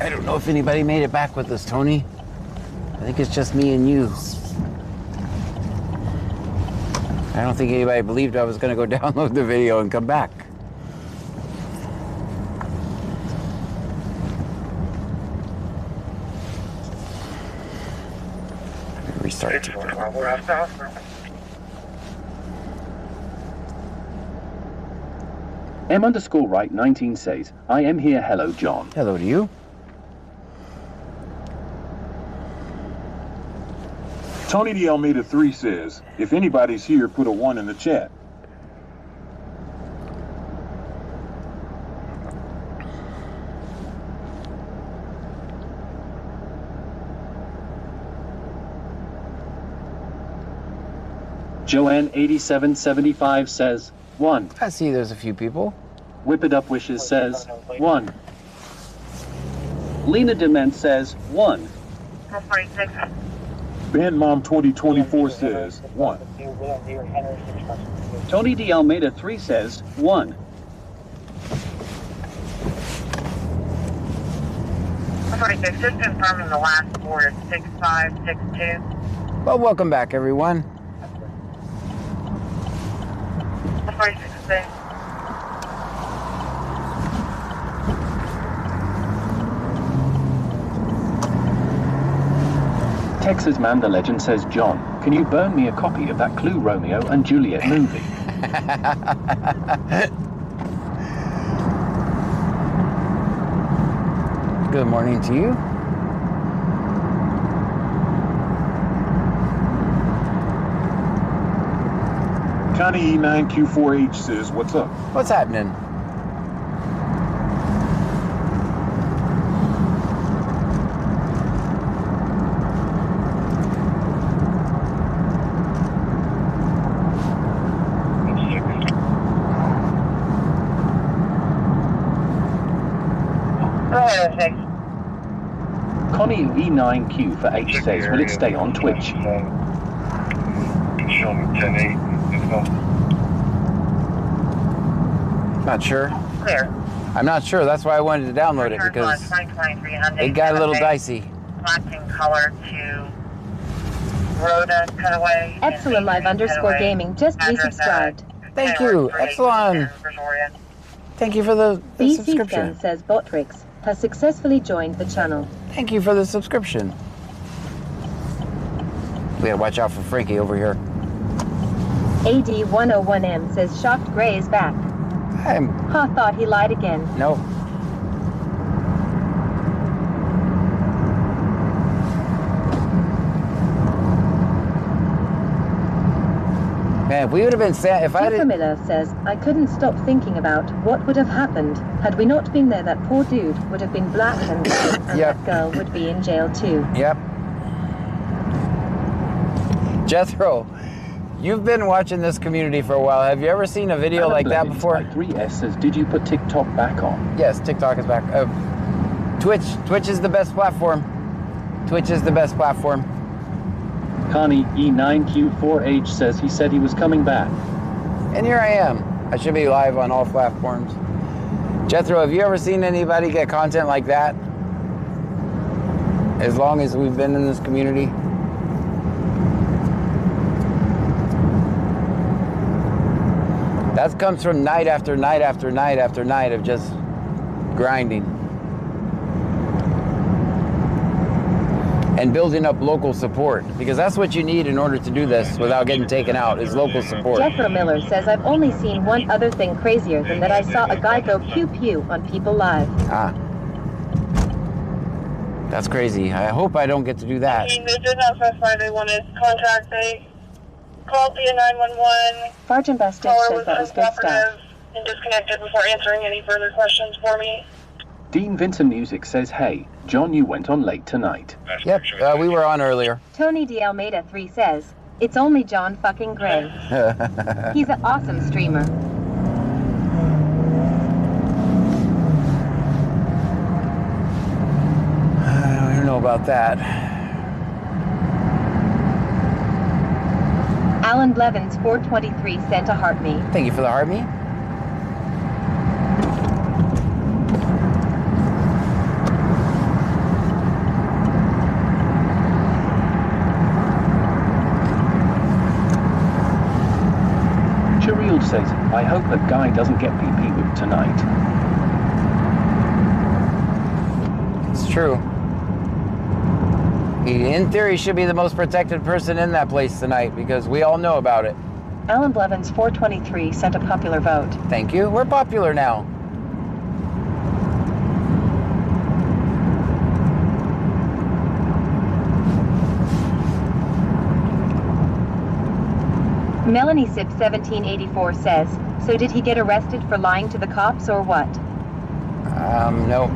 I don't know if anybody made it back with us, Tony. I think it's just me and you. I don't think anybody believed I was going to go download the video and come back. Restart. M_right19 says, I am here, hello John. Hello to you. Tony the Almeida 3 says, if anybody's here, put a 1 in the chat. Joanne8775 says, 1. I see there's a few people. Whip It Up Wishes says, 1. Lena Dement says, 1. Ben Mom 2024 says, 1. Tony D. Almeida 3 says, 1. Just confirming the last four is 6562. Well, welcome back, everyone. 46. Texas Man the Legend says, John, can you burn me a copy of that Clue Romeo and Juliet movie? Good morning to you. Connie E9Q4H says, what's up? What's happening? Connie E9Q for H says, will it stay on Twitch? Not sure. Clear. I'm not sure. That's why I wanted to download it, because it got a little dicey. Black color to Rhoda Cutaway. Epsilon Live _ Gaming just resubscribed. Thank you, Epsilon. Thank you for the BC subscription. Scan says Botrix has successfully joined the channel. Thank you for the subscription. We gotta watch out for Frankie over here. AD101M says Shocked Gray is back. Ha, thought he lied again. No. Man, if we would have been if I Jennifer didn't. Miller says, I couldn't stop thinking about what would have happened had we not been there. That poor dude would have been black and Yep. that girl would be in jail too. Yep. Jethro, you've been watching this community for a while. Have you ever seen a video like that before? 3S says, did you put TikTok back on? Yes, TikTok is back. Twitch is the best platform. Twitch is the best platform. Connie E9Q4H says he said he was coming back. And here I am. I should be live on all platforms. Jethro, have you ever seen anybody get content like that? As long as we've been in this community? That comes from night after night after night after night of just grinding. And building up local support, because that's what you need in order to do this without getting taken out, is local support. Jethro Miller says, I've only seen one other thing crazier than that I saw a guy go pew pew on People Live. Ah. That's crazy. I hope I don't get to do that. They did not specify they wanted contact. They called via 911. Sergeant Bastet Caller says was that was good stuff. uncooperative and disconnected before answering any further questions for me. Dean Vinton Music says, hey, John, you went on late tonight. Yep, we were on earlier. Tony D. Almeida 3 says, it's only John fucking Gray. He's an awesome streamer. I don't know about that. Alan Blevins 423 sent a heart me. Thank you for the heart me. says, I hope that guy doesn't get PP whipped tonight. It's true. He, in theory, should be the most protected person in that place tonight because we all know about it. Alan Blevins 423 sent a popular vote. Thank you. We're popular now. Melanie Sip 1784 says, so did he get arrested for lying to the cops or what? No.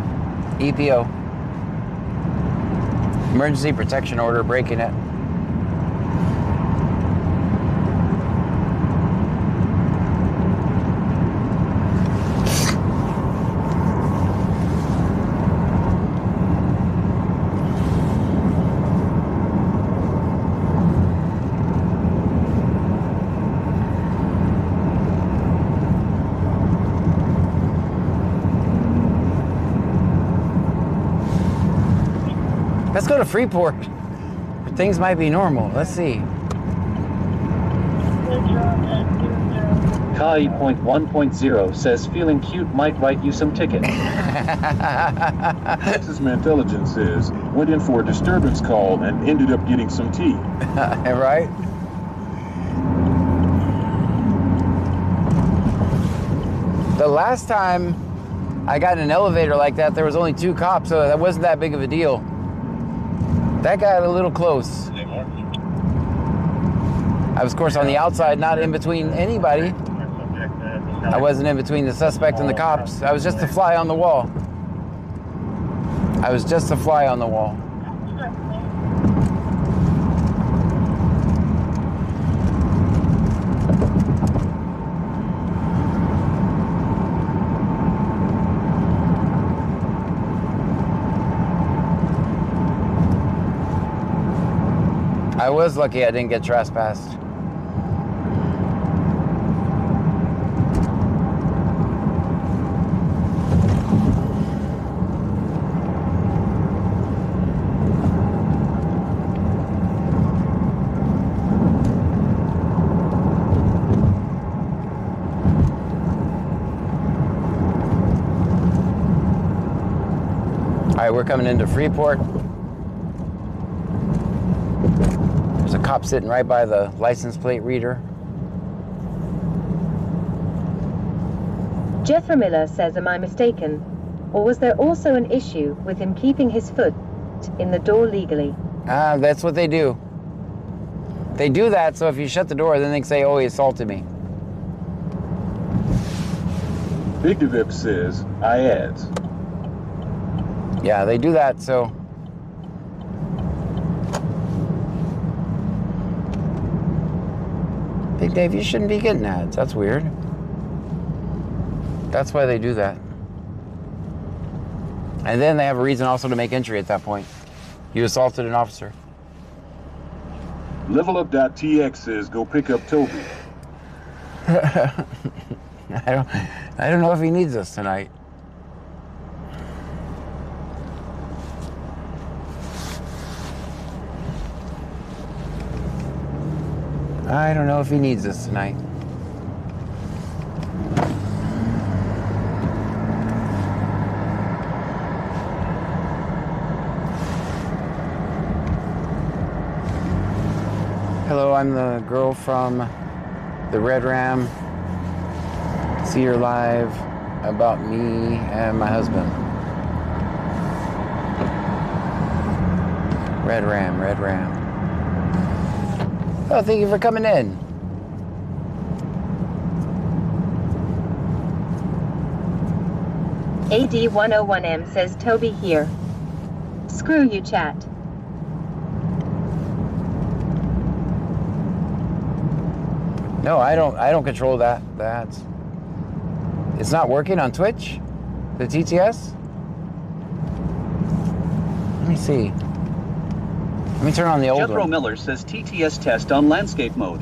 EPO. Emergency protection order, breaking it. Let's go to Freeport. Things might be normal. Let's see. Kai point 1.0 says feeling cute might write you some tickets. Texas Intelligence says went in for a disturbance call and ended up getting some tea. Right? The last time I got in an elevator like that, there was only 2 cops, so that wasn't that big of a deal. That got a little close. I was, of course, on the outside, not in between anybody. I wasn't in between the suspect and the cops. I was just a fly on the wall. I was just a fly on the wall. I was lucky I didn't get trespassed. All right, we're coming into Freeport. There's a cop sitting right by the license plate reader. Jeffrey Miller says, am I mistaken? Or was there also an issue with him keeping his foot in the door legally? That's what they do. They do that, so if you shut the door, then they can say, oh, he assaulted me. Big Devip says, I adds. Yeah, they do that, so. Big Dave, you shouldn't be getting ads. That's weird. That's why they do that. And then they have a reason also to make entry at that point. You assaulted an officer. LevelUp.tx says, go pick up Toby. I don't know if he needs us tonight. I don't know if he needs us tonight. Hello, I'm the girl from the Red Ram. See her live about me and my husband. Red Ram, Red Ram. Oh, thank you for coming in. AD101M says, Toby here. Screw you, chat. No, I don't control that. It's not working on Twitch? The TTS? Let me see. Let me turn on the old Jethro one. Miller says TTS test on landscape mode.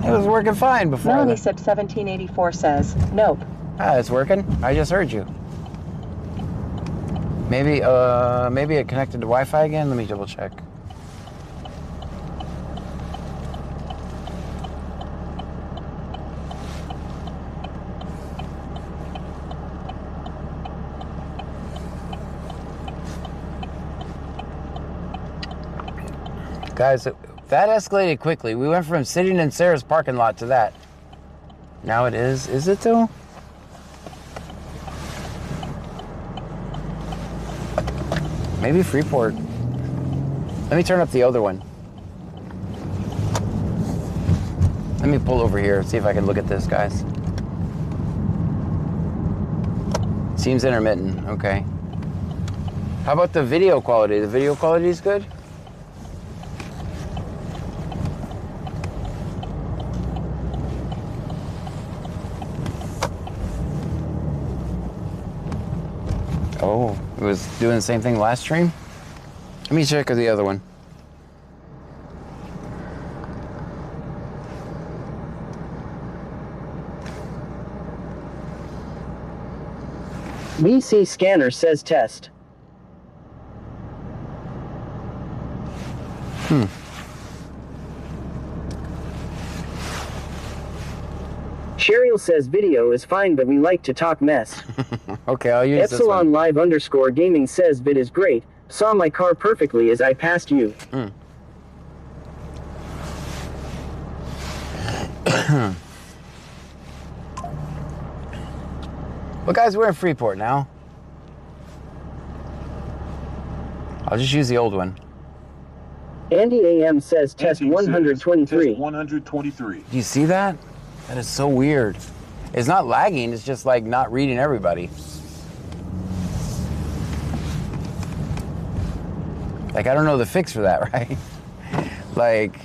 It was working fine before. Melanie Sip 1784 says, nope. It's working. I just heard you. Maybe it connected to Wi-Fi again. Let me double check. Guys, that escalated quickly. We went from sitting in Sarah's parking lot to that. Now it is. Is it though? Maybe Freeport. Let me turn up the other one. Let me pull over here, see if I can look at this, guys. Seems intermittent, okay. How about the video quality? The video quality is good? Oh, it was doing the same thing last stream? Let me check the other one. VC scanner says test. Cheryl says video is fine, but we like to talk mess. Okay, I'll use this one. Epsilon live _ gaming says vid is great. Saw my car perfectly as I passed you. Well, guys, we're in Freeport now. I'll just use the old one. Andy AM says test Andy says 123. Test 123. Do you see that? That is so weird. It's not lagging, it's just like not reading everybody. Like, I don't know the fix for that, right? Like...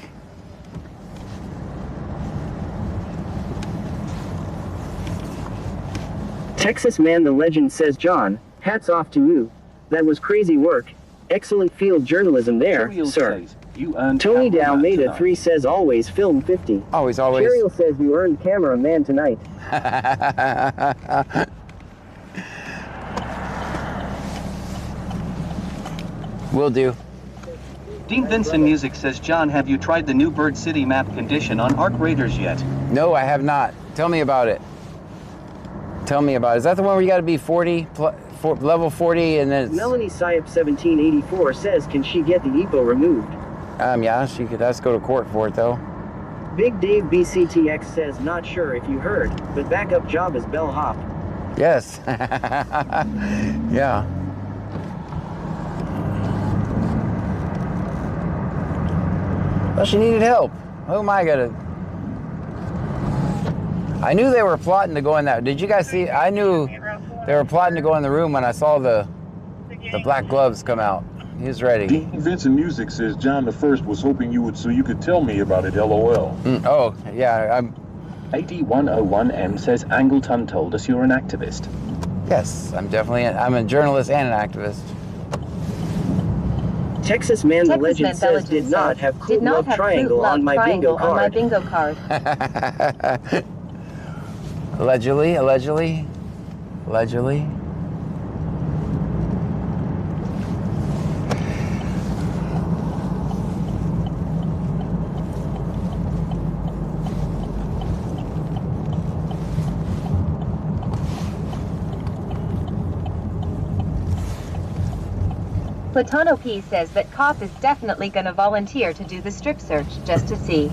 Texas Man the Legend says, John, hats off to you. That was crazy work. Excellent field journalism there, Cheryl sir. says, you earned Tony cameraman Dalmeda tonight. 3 says always film 50. Always. Cheryl says you earned cameraman tonight. Will do. Dean Vincent Music says, John, have you tried the new Bird City map condition on Arc Raiders yet? No, I have not. Tell me about it. Tell me about it. Is that the one where you got to be 40, level 40, and then it's... Melanie Syop 1784 says, can she get the EPO removed? Yeah, she could. Let's go to court for it, though. Big Dave BCTX says, not sure if you heard, but backup job is bellhop. Yes. Yeah. Well, she needed help. Who am I gonna... I knew they were plotting to go in that... Did you guys see? I knew they were plotting to go in the room when I saw the black gloves come out. He was ready. Dean Vincent Music says John the First was hoping you would, so you could tell me about it, LOL. Oh, yeah, I'm... 8101M says Angleton told us you're an activist. Yes, I'm definitely... I'm a journalist and an activist. Texas Man the Legend says, did not have Clue Love Triangle on my bingo card. Allegedly. Allegedly. Platano P says that cop is definitely going to volunteer to do the strip search just to see.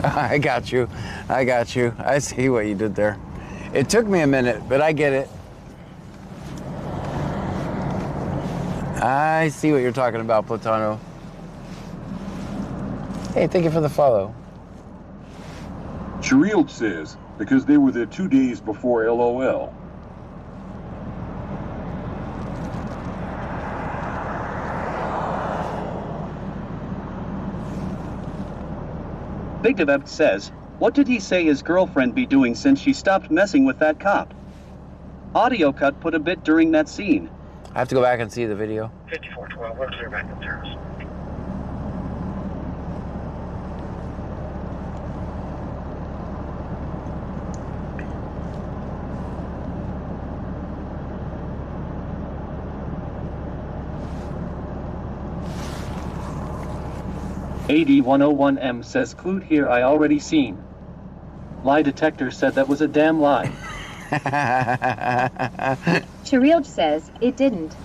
I got you. I see what you did there. It took me a minute, but I get it. I see what you're talking about, Platano. Hey, thank you for the follow. Cheryl says, because they were there 2 days before LOL. Big Devept says, what did he say his girlfriend be doing since she stopped messing with that cop? Audio cut put a bit during that scene. I have to go back and see the video. 5412, we're clear back in service. AD101M says clued here I already seen. Lie detector said that was a damn lie. Cheryl says, it didn't.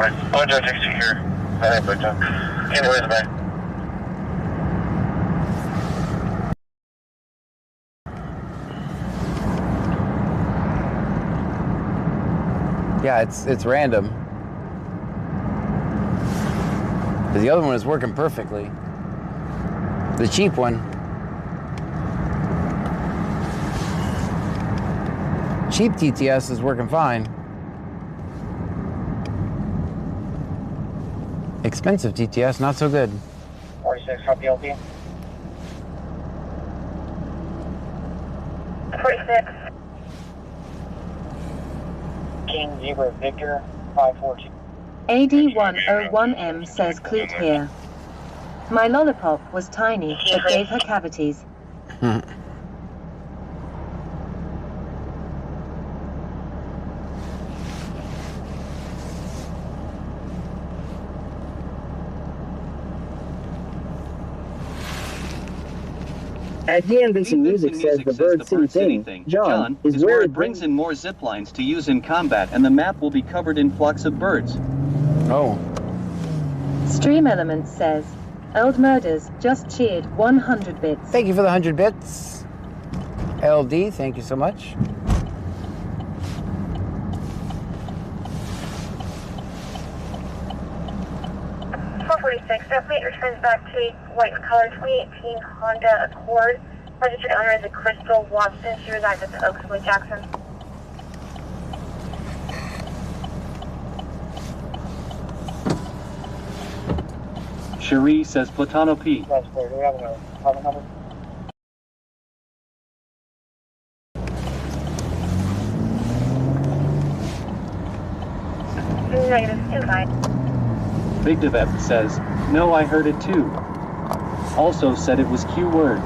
Alright, I'll just text you here. Alright, but, anyways, bye. Yeah, it's random. Because the other one is working perfectly. The cheap one. Cheap TTS is working fine. Expensive TTS, not so good. 46, copy LP. 46. King Zebra Victor 542. AD101M says Clute here. My lollipop was tiny, but gave her cavities. At Dan Vincent Music says the Bird City thing, John, is where it brings in more zip lines to use in combat, and the map will be covered in flocks of birds. Oh. Stream Elements says, Old Murders just cheered 100 bits. Thank you for the 100 bits. LD, thank you so much. That plate returns back to a white color 2018 Honda Accord. Registered owner is a Crystal Watson. She resides at the Oakswood Jackson. Cherie says Platano P. That's clear. Do we have a phone number? Negative 25. Big Devet says, no, I heard it too. Also said it was Q word.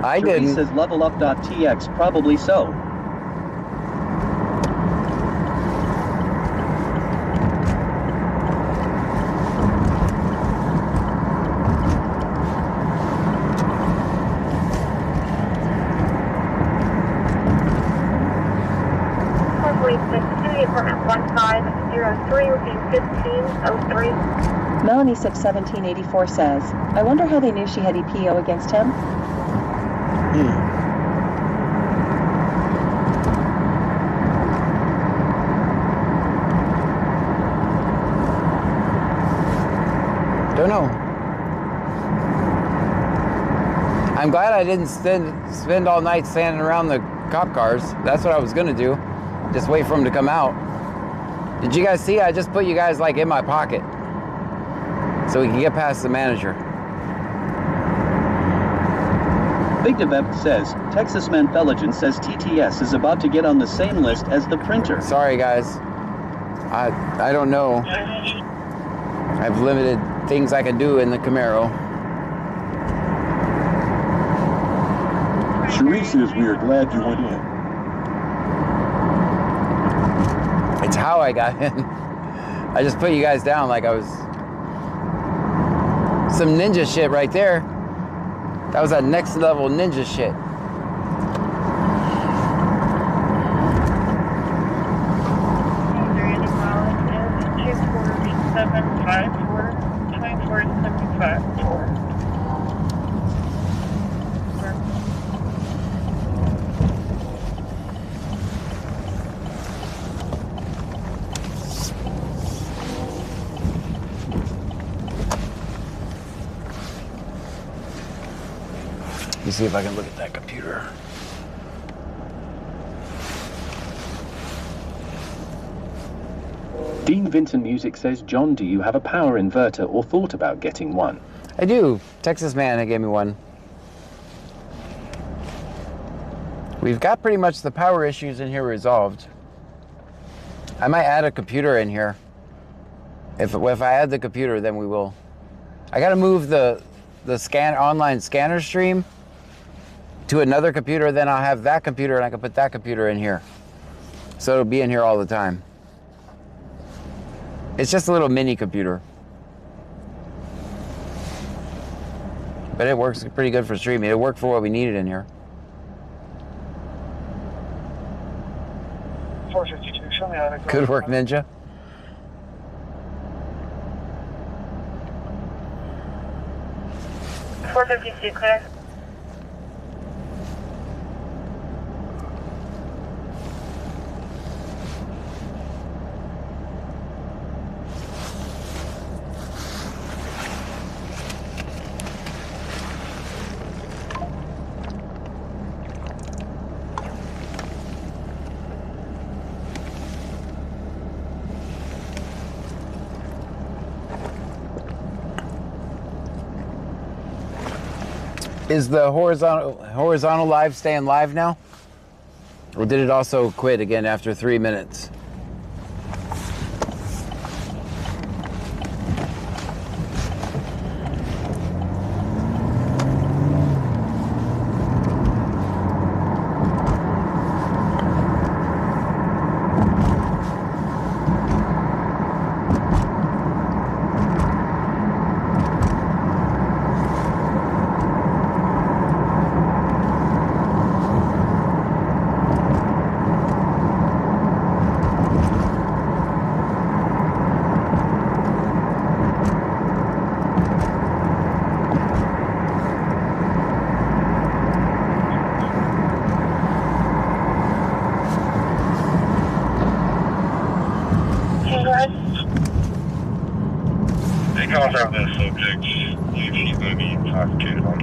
I Cherie didn't. says levelup.tx, probably so. Apartment 1503 would be 1503. Melanie 1784 says, I wonder how they knew she had EPO against him. Don't know. I'm glad I didn't spend all night standing around the cop cars. That's what I was gonna do. Just wait for them to come out. Did you guys see? I just put you guys like in my pocket so we can get past the manager. Big Devet says, Texas Man Felagin says TTS is about to get on the same list as the printer. Sorry guys. I don't know. I have limited things I can do in the Camaro. Cherie says we are glad you went in. It's how I got in. I just put you guys down like I was some ninja shit right there. That was that next level ninja shit. Let me see if I can look at that computer. Dean Vincent Music says, John, do you have a power inverter or thought about getting one? I do. Texas Man gave me one. We've got pretty much the power issues in here resolved. I might add a computer in here. If I add the computer, then we will. I gotta move the online scanner stream to another computer, then I'll have that computer and I can put that computer in here. So it'll be in here all the time. It's just a little mini computer. But it works pretty good for streaming. It worked for what we needed in here. 452, Good work, Ninja. $452 clear. Is the horizontal live staying live now? Or did it also quit again after 3 minutes?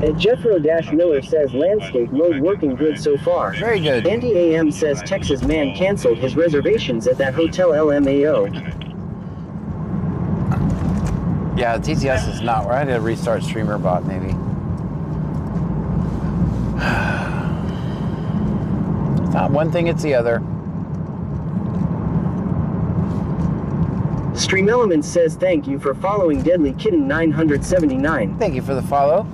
And Jeffro-Miller says landscape mode working good so far. Very good. Andy AM says Texas man canceled his reservations at that hotel LMAO. Yeah, the TTS is not. I had to restart StreamerBot maybe. It's not one thing, it's the other. Stream Elements says thank you for following Deadly Kitten 979. Thank you for the follow.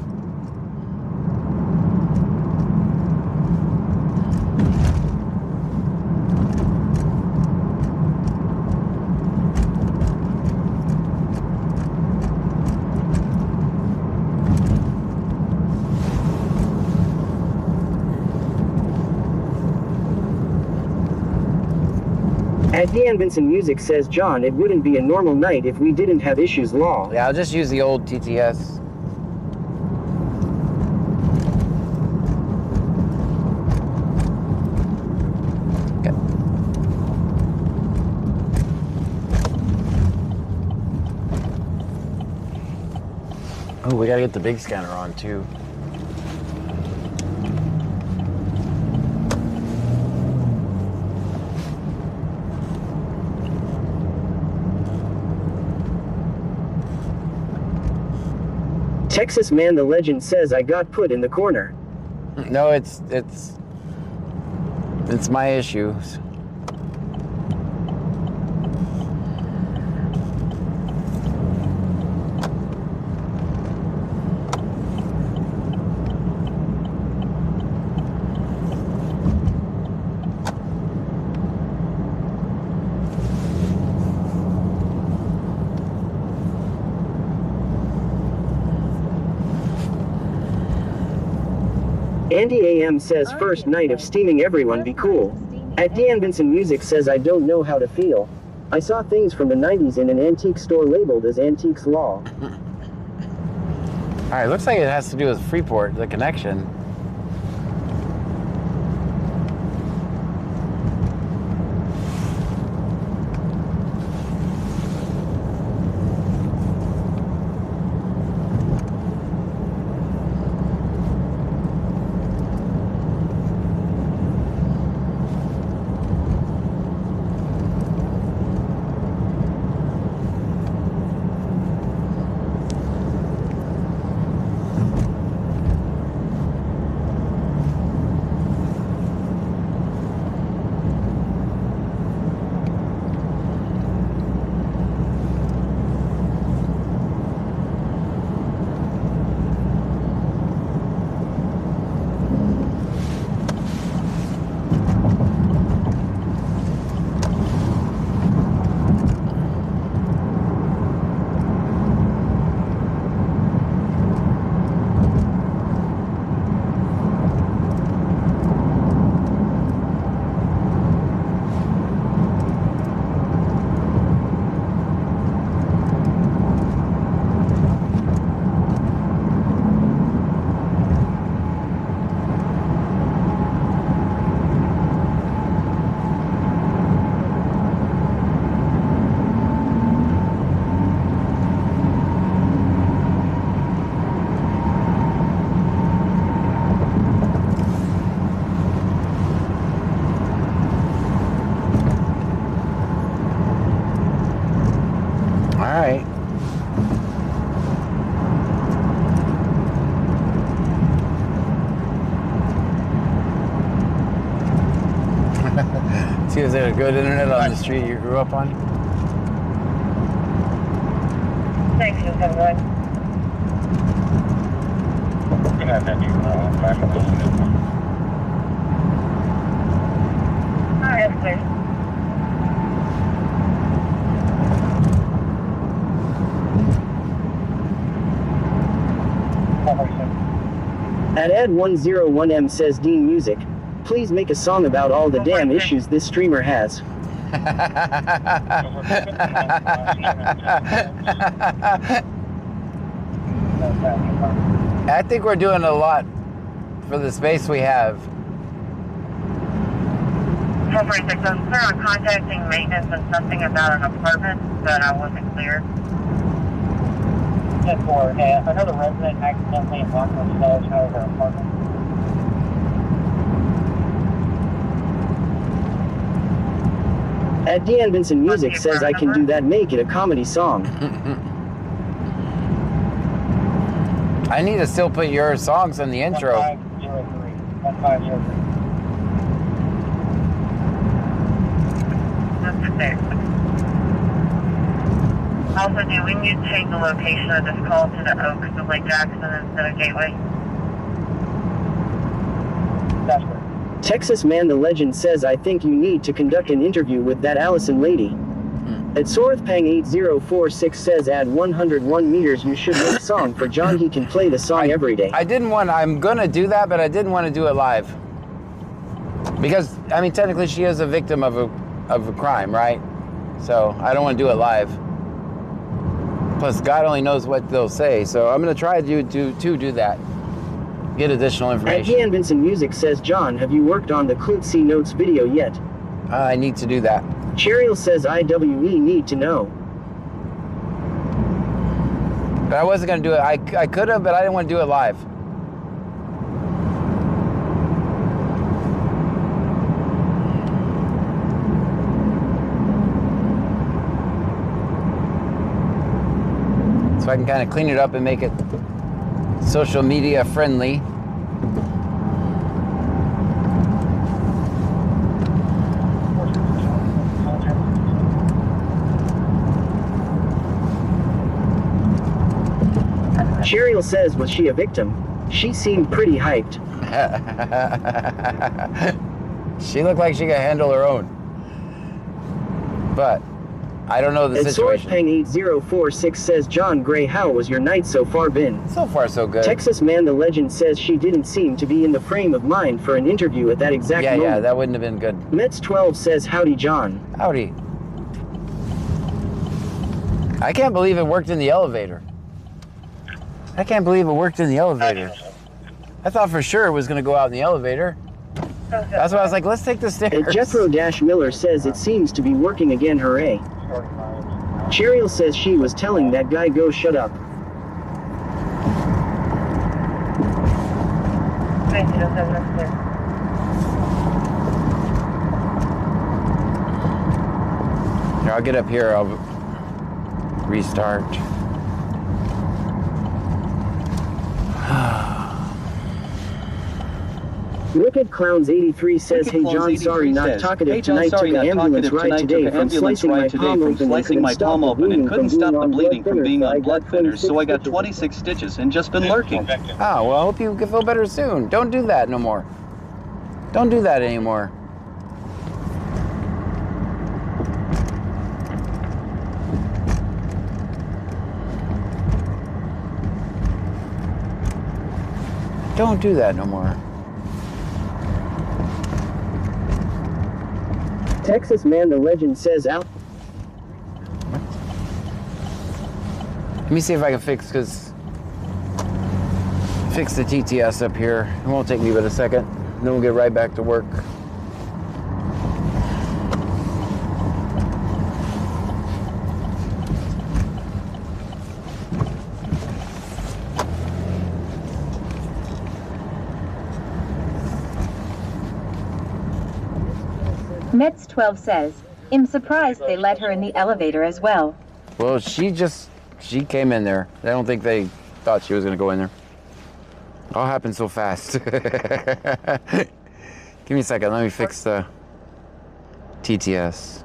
At Dan Vincent Music says John, it wouldn't be a normal night if we didn't have issues law. Yeah, I'll just use the old TTS. Okay. Oh, we gotta get the big scanner on too. Texas Man the Legend says I got put in the corner. No, it's my issues. Andy AM says first night of steaming everyone be cool. At Dan Vincent Music says I don't know how to feel. I saw things from the 90s in an antique store labeled as Antiques Law. Alright, looks like it has to do with Freeport, the connection. See if there's a good internet on the street you grew up on. Thanks, 271. Good night, then. I'm Alright, that's clear. At Ed101M says Dean Music, please make a song about all the damn issues this streamer has. I think we're doing a lot for the space we have. 446, I'm clear on contacting maintenance and something about an apartment, but I wasn't clear. 10-4, another resident accidentally locked themselves out of their apartment. At Deanne Vincent Music says I can do that, make it a comedy song. I need to still put your songs in the intro. 1503. 1503. That's it there. Also, do we need to change the location of this call to the Oaks of Lake Jackson instead of Gateway? That's correct. Texas Man the Legend says I think you need to conduct an interview with that Allison lady. At Sorthpang8046 says add 101 meters you should make a song for John, he can play the song every day. I'm gonna do that, but I didn't want to do it live. Because, I mean, technically she is a victim of a crime, right? So I don't want to do it live. Plus, God only knows what they'll say, so I'm gonna try to do that. Get additional At information. Deanne Vincent Music says John, have you worked on the Klutzy Notes video yet? I need to do that. Cheryl says IWE need to know. But I wasn't gonna do it. I could have, but I didn't want to do it live. So I can kind of clean it up and make it social media friendly. Cheryl says, was she a victim? She seemed pretty hyped. She looked like she could handle her own. But I don't know the And situation. Swordpang8046 says, John Gray, how was your night so far been? So far, so good. Texas Man the Legend says she didn't seem to be in the frame of mind for an interview at that exact moment. Yeah, that wouldn't have been good. Mets12 says, howdy, John. Howdy. I can't believe it worked in the elevator. I can't believe it worked in the elevator. I thought for sure it was going to go out in the elevator. That's why I was like, let's take the stairs. And Jethro-Miller says it seems to be working again, hooray. Cheryl says she was telling that guy go shut up. Here, I'll get up here. I'll restart. Wicked Clowns 83 says, hey John, sorry not talkative tonight, took an ambulance ride today from slicing my palm open and couldn't stop the bleeding from being on blood thinners, so I got 26 stitches and just been lurking. Oh, well, I hope you can feel better soon. Don't do that no more. Don't do that anymore. Don't do that no more. Texas Man the Legend says out. Let me see if I can fix the TTS up here. It won't take me but a second. Then we'll get right back to work. Mets12 says, I'm surprised they let her in the elevator as well. Well, she came in there. I don't think they thought she was going to go in there. It all happened so fast. Give me a second. Let me fix the TTS.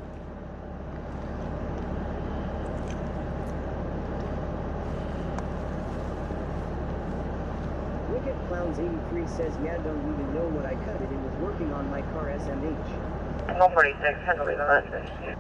Wicked Clowns 83 says, yeah, don't even know what I cut it. It was working on my car SMH. 146, handle the message.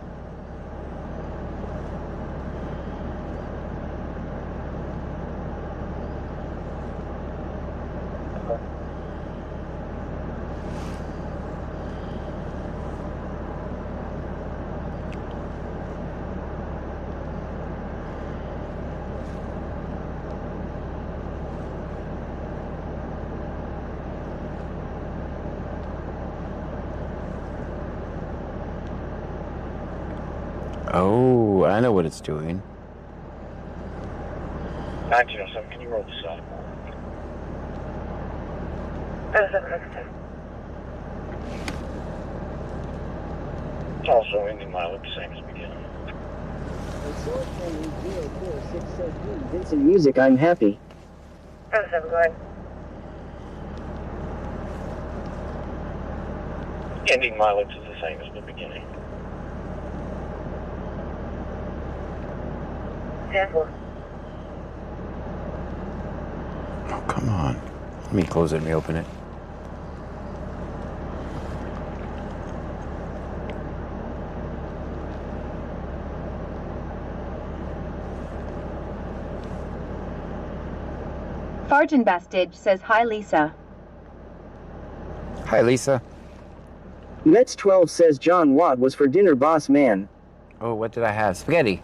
Oh, I know what it's doing. 1907, can you roll the side? 07, It's also ending mile at the same as beginning. And 046 says, Vincent Music, I'm happy. 07, go ahead. Ending mileage is the same as the beginning. 10-4. Oh, come on. Let me close it and reopen it. Fargenbastage says, hi, Lisa. Hi, Lisa. Mets 12 says, John Watt was for dinner, boss man. Oh, what did I have? Spaghetti.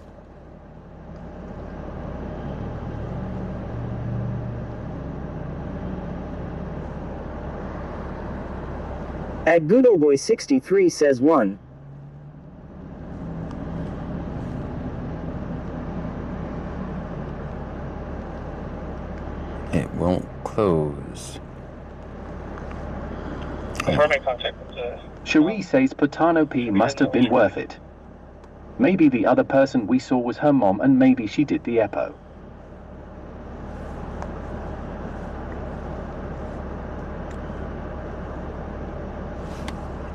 At Goodoboy 63 says 1. It won't close. Confirming contact with Cherie says Patano P must have been worth it. Maybe the other person we saw was her mom and maybe she did the EPO.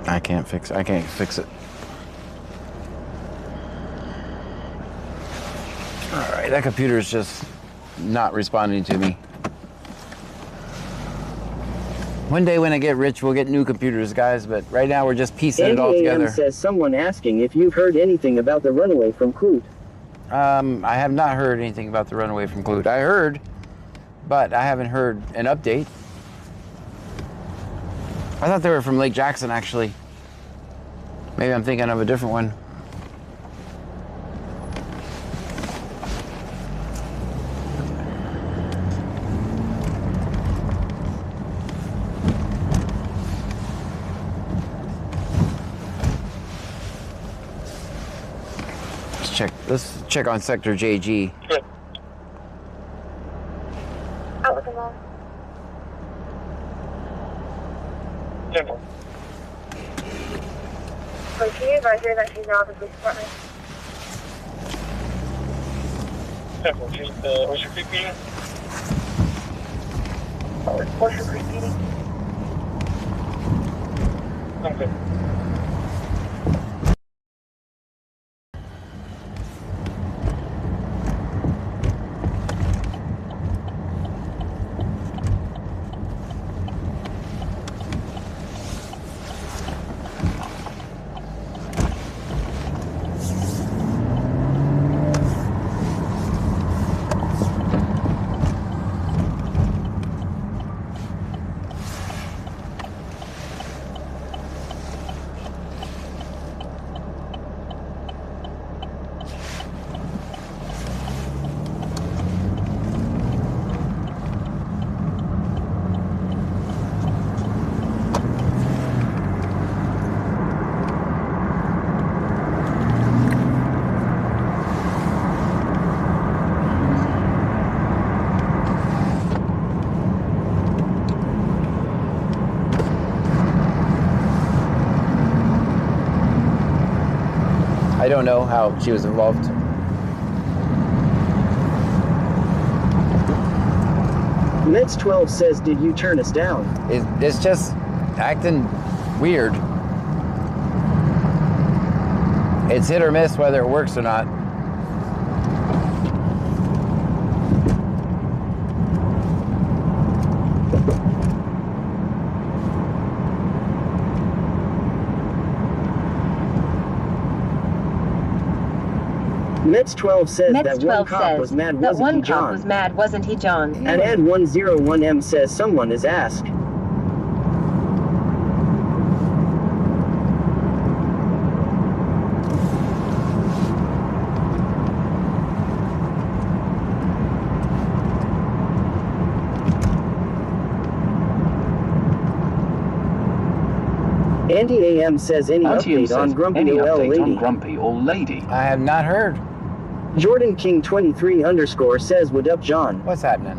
I can't fix it. Alright, that computer is just not responding to me. One day when I get rich, we'll get new computers, guys, but right now we're just piecing it all Andy AM together. says, someone asking if you've heard anything about the runaway from Clute. I have not heard anything about the runaway from Clute. I heard, but I haven't heard an update. I thought they were from Lake Jackson, actually. Maybe I'm thinking of a different one. Let's check on Sector JG. Good. Out with the mom. 10-4. Wait, can you advise her that she's now at the police department? 10-4, she's at the Oyster Creek meeting. What's your Creek meeting? I'm good. I don't know how she was involved. Mets 12 says, did you turn us down? It's just acting weird. It's hit or miss whether it works or not. Mets 12 says Mets that 12 one cop says was mad, that wasn't he, one cop John? was mad, wasn't he, John? And Ad101M says someone is asked. Andy AM says any Antium update says, on Grumpy any OL update Lady. on Grumpy or Lady? I have not heard. Jordan King 23 underscore says what up, John? What's happening?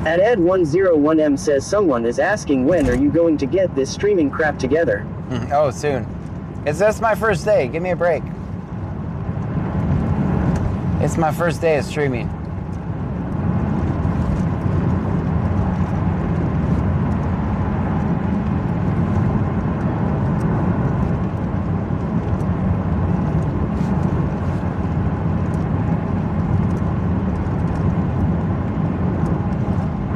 At Ad101M says someone is asking when are you going to get this streaming crap together? Oh, soon. It's just my first day. Give me a break. It's my first day of streaming.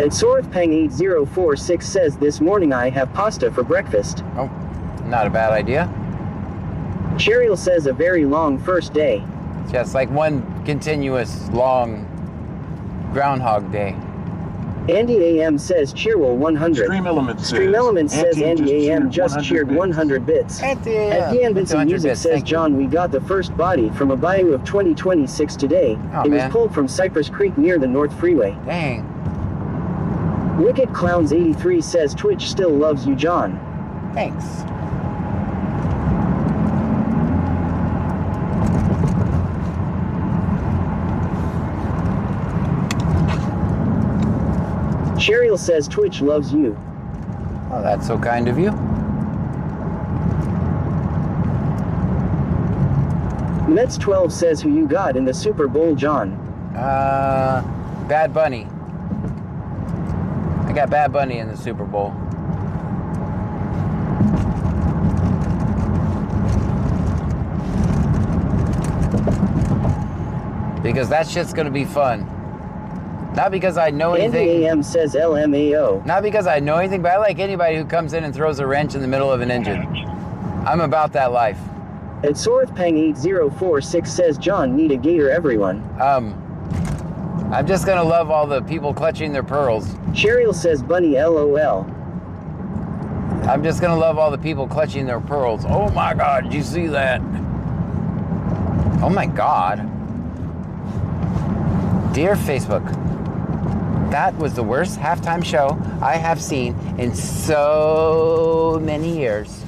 And SorthPang8046 says this morning I have pasta for breakfast. Oh, not a bad idea. Cheryl says a very long first day. Just like one continuous long Groundhog Day. Andy AM says Cheerwell 100. Stream Elements says, Stream Elements says Andy Andy AM just 100 cheered bits. 100 bits. At Dean Vincent Music says John, we got the first body from a bayou of 2026 today. Oh, it man. was pulled from Cypress Creek near the North Freeway. Dang. Wicked Clowns 83 says Twitch still loves you, John. Thanks. Cheryl says Twitch loves you. Oh, that's so kind of you. Mets 12 says who you got in the Super Bowl, John. Bad Bunny. I got Bad Bunny in the Super Bowl. Because that shit's gonna be fun. Not because I know anything. Andy AM says LMAO. Not because I know anything, but I like anybody who comes in and throws a wrench in the middle of an engine. I'm about that life. And SorthPang8046 says John need a gator everyone. I'm just gonna love all the people clutching their pearls. Cheryl says Bunny LOL. I'm just gonna love all the people clutching their pearls. Oh my God, did you see that? Oh my God. Dear Facebook, that was the worst halftime show I have seen in so many years.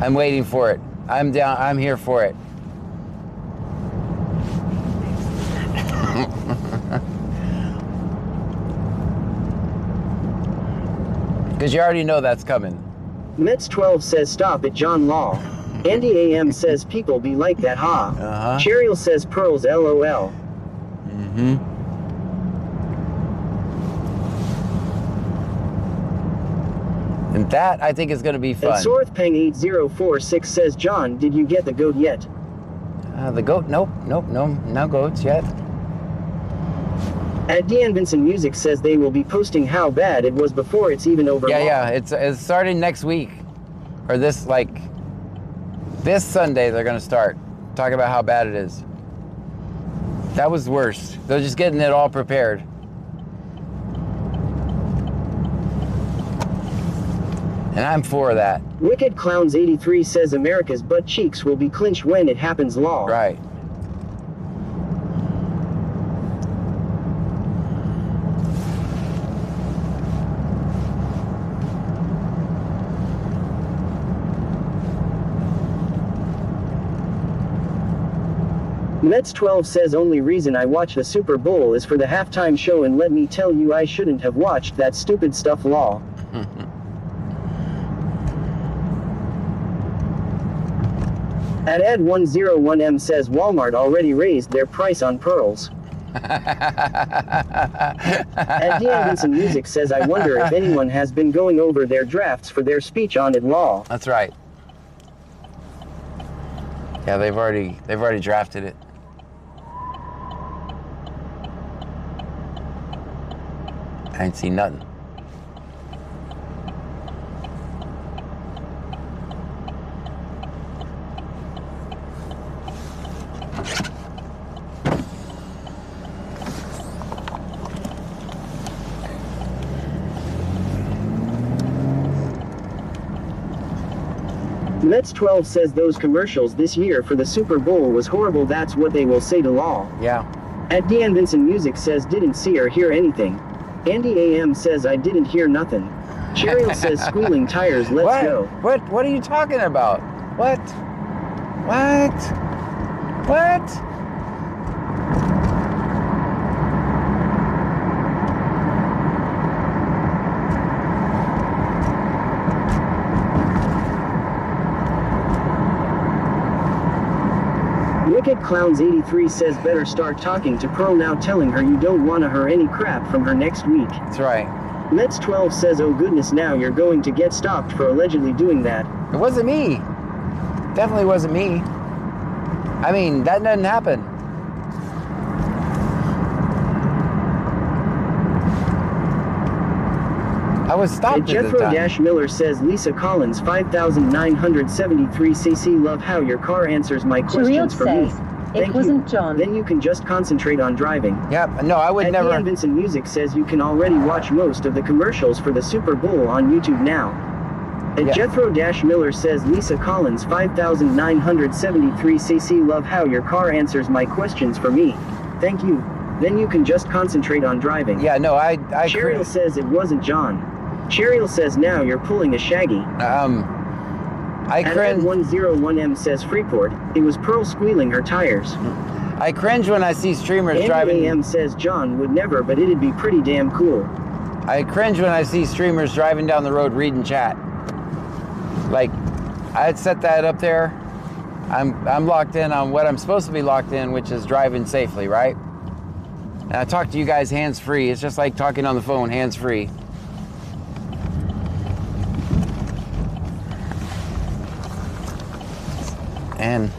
I'm waiting for it. I'm down, I'm here for it. Because you already know that's coming. Mets 12 says stop it, John Law. Andy AM says people be like that, ha. Cheryl says pearls LOL. And that, I think, is going to be And fun. SorthPang8046 says John, did you get the goat yet? The goat? Nope, no goats yet. At Dean Vincent Music says they will be posting how bad it was before it's even over. Yeah, it's starting next week. Or this Sunday they're going to start. Talk about how bad it is. That was worse. They're just getting it all prepared. And I'm for that. Wicked Clowns 83 says America's butt cheeks will be clinched when it happens, law. Right. Mets 12 says only reason I watch the Super Bowl is for the halftime show, and let me tell you I shouldn't have watched that stupid stuff, law. At Ed101M says Walmart already raised their price on pearls. At Dean Vincent Music says I wonder if anyone has been going over their drafts for their speech on it law. That's right. Yeah, they've already drafted it. I ain't seen nothing. Mets12 says those commercials this year for the Super Bowl was horrible. That's what they will say to law. Yeah. At Dean Vincent Music says didn't see or hear anything. Andy AM says I didn't hear nothing. Cheryl says squealing tires, let's What? go. What are you talking about? What? Wicked Clowns 83 says better start talking to Pearl now, telling her you don't wanna her any crap from her next week. That's right. Mets12 says oh goodness, now you're going to get stopped for allegedly doing that. It wasn't me. Definitely wasn't me. I mean, that doesn't happen. I was stopped at the Jethro time. Dash Miller says Lisa Collins 5973cc love how your car answers my questions for me. says, Thank it wasn't you. John. Then you can just concentrate on driving. Yep. No, I would At never. Dean Vincent Music says you can already watch most of the commercials for the Super Bowl on YouTube now. At Yeah. Jethro Dash Miller says Lisa Collins 5973cc love how your car answers my questions for me. Thank you. Then you can just concentrate on driving. Yeah. No, I. Cheryl says it wasn't John. Cheryl says now you're pulling a Shaggy. I cringe. 101M says Freeport. It was Pearl squealing her tires. I cringe when I see streamers Andy driving. AM says John would never, but it'd be pretty damn cool. I cringe when I see streamers driving down the road reading chat. Like, I had set that up there. I'm locked in on what I'm supposed to be locked in, which is driving safely, right? And I talk to you guys hands-free. It's just like talking on the phone hands-free. And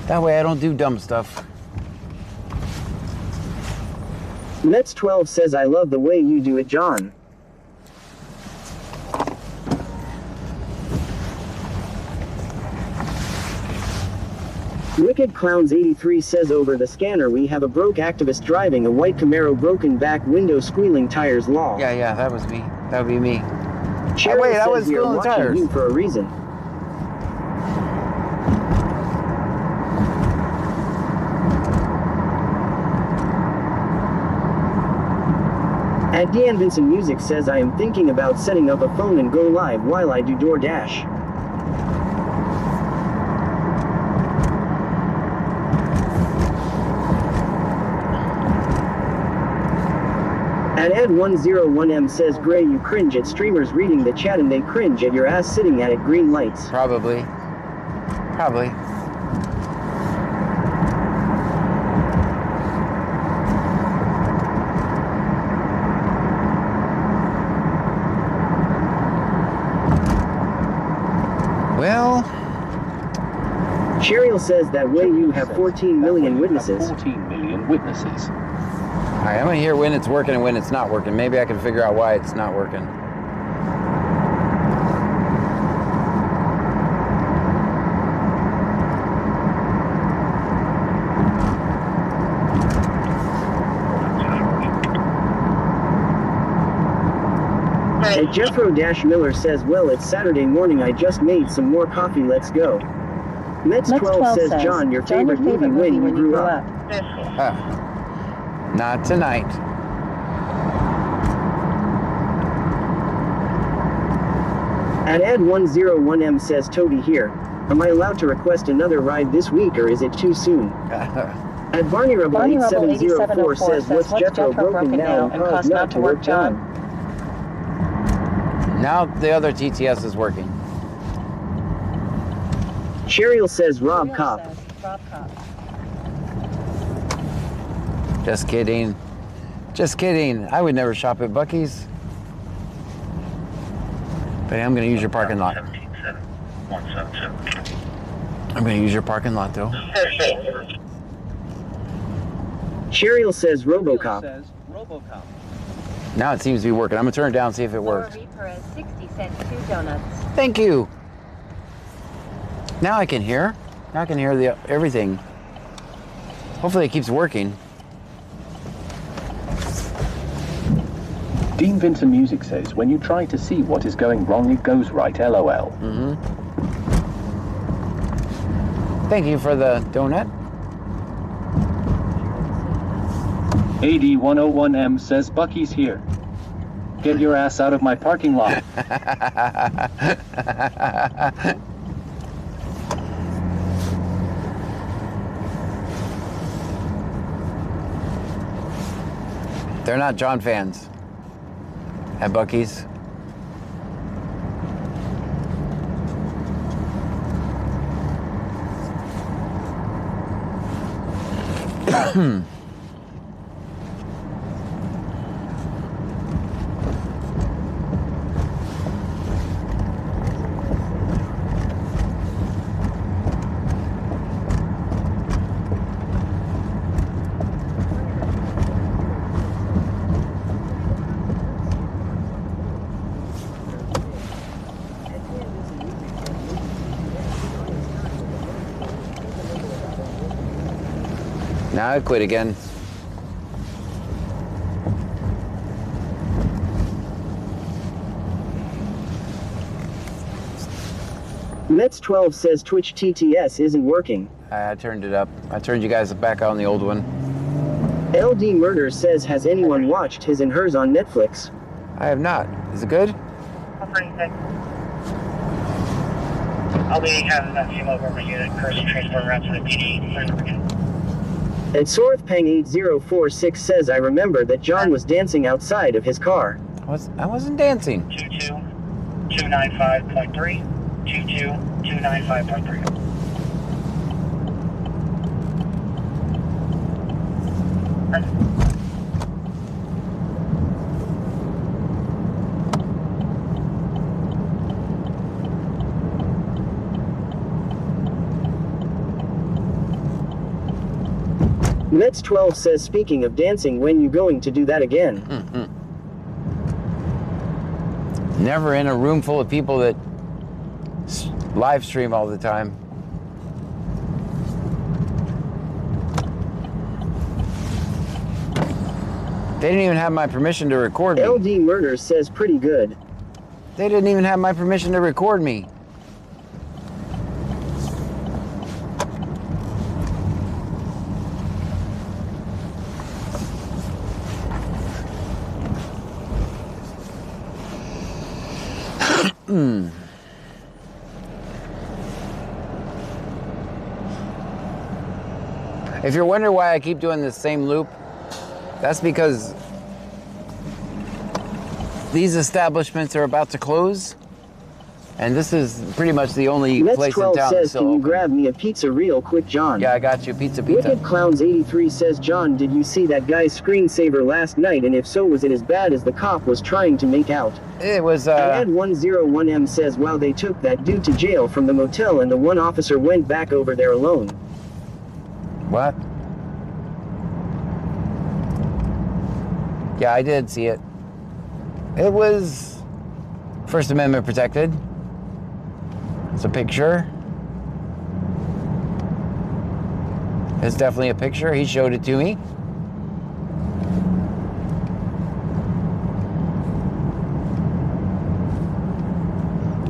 that way I don't do dumb stuff. Mets12 says I love the way you do it, John. Wicked Clowns 83 says over the scanner we have a broke activist driving a white Camaro, broken back window, squealing tires law. Yeah, that was me. That would be me. Cheryl wait, I says was we are squealing watching tires. you for a reason. At Dean Vincent Music says I am thinking about setting up a phone and go live while I do DoorDash. At Ed101M says Gray, you cringe at streamers reading the chat and they cringe at your ass sitting at green lights. Probably. Well, Cheryl says that way you have 14 million witnesses. 14 million witnesses. all right, I'm gonna hear when it's working and when it's not working. Maybe I can figure out why it's not working. And Jethro Dash Miller says, well, it's Saturday morning, I just made some more coffee, let's go. Mets12 says, John, your favorite movie when you grew up. Not tonight. At Ed101M says, Toby here. Am I allowed to request another ride this week or is it too soon? At Barney Rebel 8704 says, what's Jethro broken now and caused not to work, John? Now the other TTS is working. Cheryl says Rob Cheryl Cop. says, Rob Cop. Just kidding. Just kidding. I would never shop at Buc-ee's. But I'm going to use your parking lot. 177. I'm going to use your parking lot, though. Cheryl says Cheryl RoboCop. says RoboCop. Now it seems to be working. I'm going to turn it down and see if it Laura works. Reaper has 60 cents, 2 donuts. Thank you. Now I can hear. Now I can hear everything. Hopefully it keeps working. Dean Vinton Music says, when you try to see what is going wrong, it goes right, LOL. Thank you for the donut. AD101M says, Buc-ee's here. Get your ass out of my parking lot. They're not John fans at Buc-ee's. Now I quit again. Mets12 says Twitch TTS isn't working. I turned it up. I turned you guys back on the old one. LD Murder says, has anyone watched His and Hers on Netflix? I have not. Is it good? I'll be having that team over my unit, person transport around to the PD. And Sorthpang8046 says, I remember that John was dancing outside of his car. I wasn't dancing. 22295.3. 22295.3. Mets12 says, speaking of dancing, when you going to do that again? Never in a room full of people that live stream all the time. They didn't even have my permission to record me. LD Murder says, pretty good. They didn't even have my permission to record me. If you're wondering why I keep doing this same loop, that's because these establishments are about to close, and this is pretty much the only place in Mets12 town says, that's still can you open. grab me a pizza real quick, John? Yeah, I got you. Pizza. Wicked Clowns 83 says, John, did you see that guy's screensaver last night, and if so, was it as bad as the cop was trying to make out? It was, Ad101M says, wow, they took that dude to jail from the motel and the one officer went back over there alone. What? Yeah, I did see it. It was First Amendment protected. It's a picture. It's definitely a picture. He showed it to me.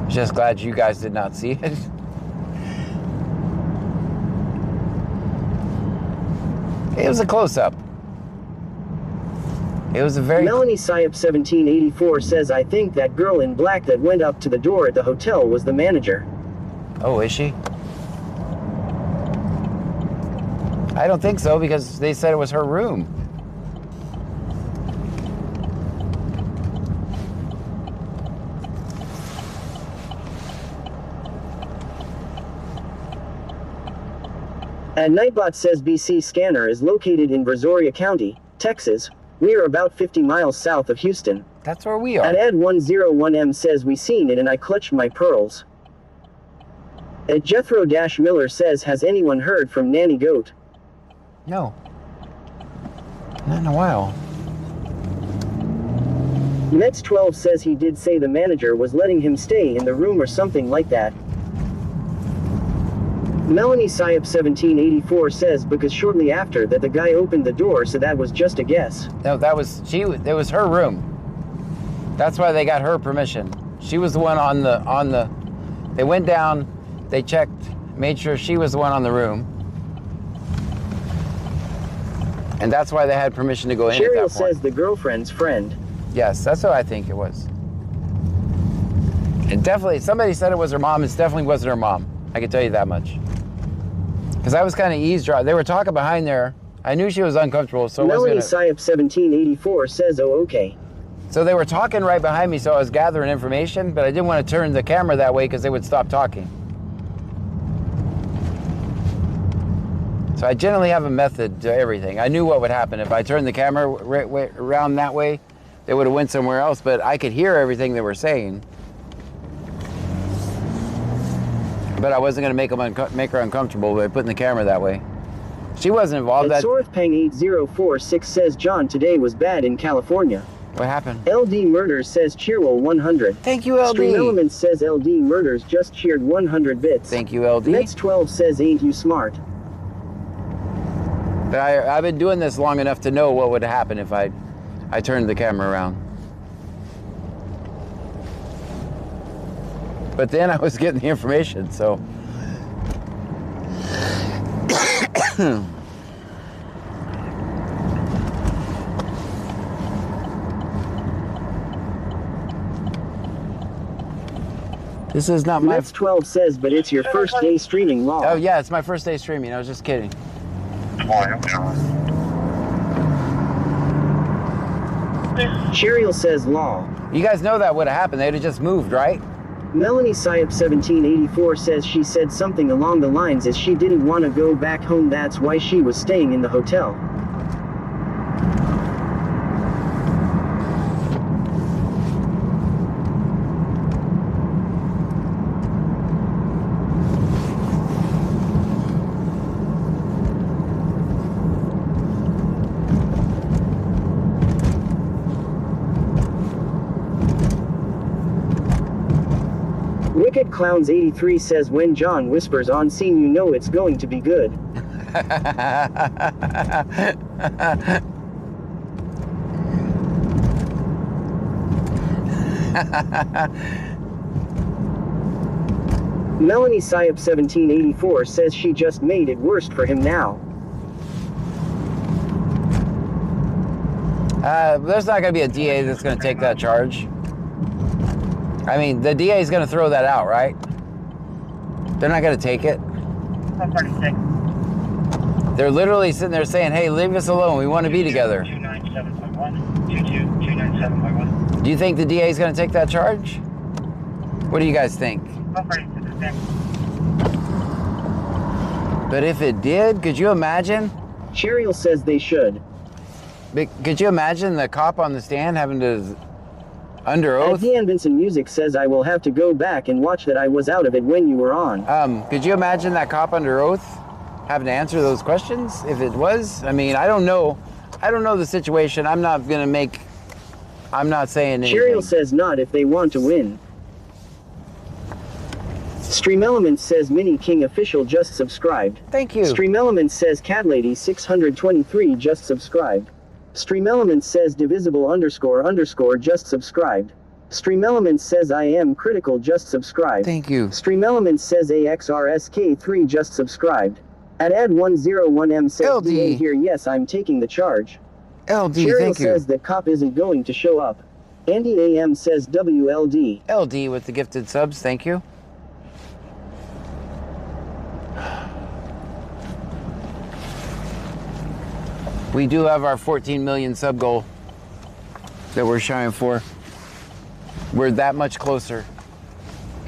Just glad you guys did not see it. It was a close-up. It was a very... Melanie Syop 1784 says, I think that girl in black that went up to the door at the hotel was the manager. Oh, is she? I don't think so, because they said it was her room. And Nightbot says BC Scanner is located in Brazoria County, Texas. We are about 50 miles south of Houston. That's where we are. And Ed101M says we seen it and I clutched my pearls. And Jethro-Miller says, has anyone heard from Nanny Goat? No. Not in a while. Mets12 says he did say the manager was letting him stay in the room or something like that. Melanie Syop 1784 says because shortly after that the guy opened the door, so that was just a guess. No, that was it was her room. That's why they got her permission. She was the one on the they went down, they checked, made sure she was the one on the room. And that's why they had permission to go in at that Cheryl point. says the girlfriend's friend. Yes, that's what I think it was. And definitely, somebody said it was her mom. It definitely wasn't her mom. I can tell you that much. Because I was kind of eavesdropping. They were talking behind there. I knew she was uncomfortable, so Melanie I was Syop 1784 says, oh, okay. So they were talking right behind me, so I was gathering information, but I didn't want to turn the camera that way because they would stop talking. So I generally have a method to everything. I knew what would happen. If I turned the camera around that way, they would have went somewhere else, but I could hear everything they were saying. But I wasn't going to make her uncomfortable by putting the camera that way. She wasn't involved. And Sorthpang 8046 says John today was bad in California. What happened? LD Murders says Cheerwell 100. Thank you, LD. Stream Elements says LD Murders just cheered 100 bits. Thank you, LD. Mets 12 says ain't you smart. But I've been doing this long enough to know what would happen if I turned the camera around. But then I was getting the information, so. This is not my... Mets 12 says, but it's your first day streaming law. Oh yeah, it's my first day streaming. I was just kidding. Cheryl says law. You guys know that would have happened. They'd have just moved, right? Melanie Syop 1784 says she said something along the lines as she didn't want to go back home, that's why she was staying in the hotel. Wicked Clowns 83 says when John whispers on scene you know it's going to be good. Melanie Syop 1784 says she just made it worse for him now. There's not going to be a DA that's going to take that charge. I mean, the DA is going to throw that out, right? They're not going to take it. 136. They're literally sitting there saying, hey, leave us alone. We want to be together. 297.1. 297.1. Do you think the DA is going to take that charge? What do you guys think? 136. But if it did, could you imagine? Cheryl says they should. Could you imagine the cop on the stand having to... under oath? Dean Vincent Music says I will have to go back and watch that. I was out of it when you were on. Could you imagine that cop under oath having to answer those questions if it was? I mean, I don't know. I don't know the situation. I'm not saying anything. Cheryl says not if they want to win. Stream Elements says Mini King Official just subscribed. Thank you. Stream Elements says Cat Lady 623 just subscribed. Stream Elements says Divisible __ just subscribed. Stream Elements says I am critical just subscribed. Thank you. Stream Elements says AXRSK3 just subscribed. At Ad101M says LD. DA here, yes, I'm taking the charge. LD, Cheryl thank you. says that cop isn't going to show up. Andy AM says WLD. LD with the gifted subs, thank you. We do have our 14 million sub goal that we're shooting for. We're that much closer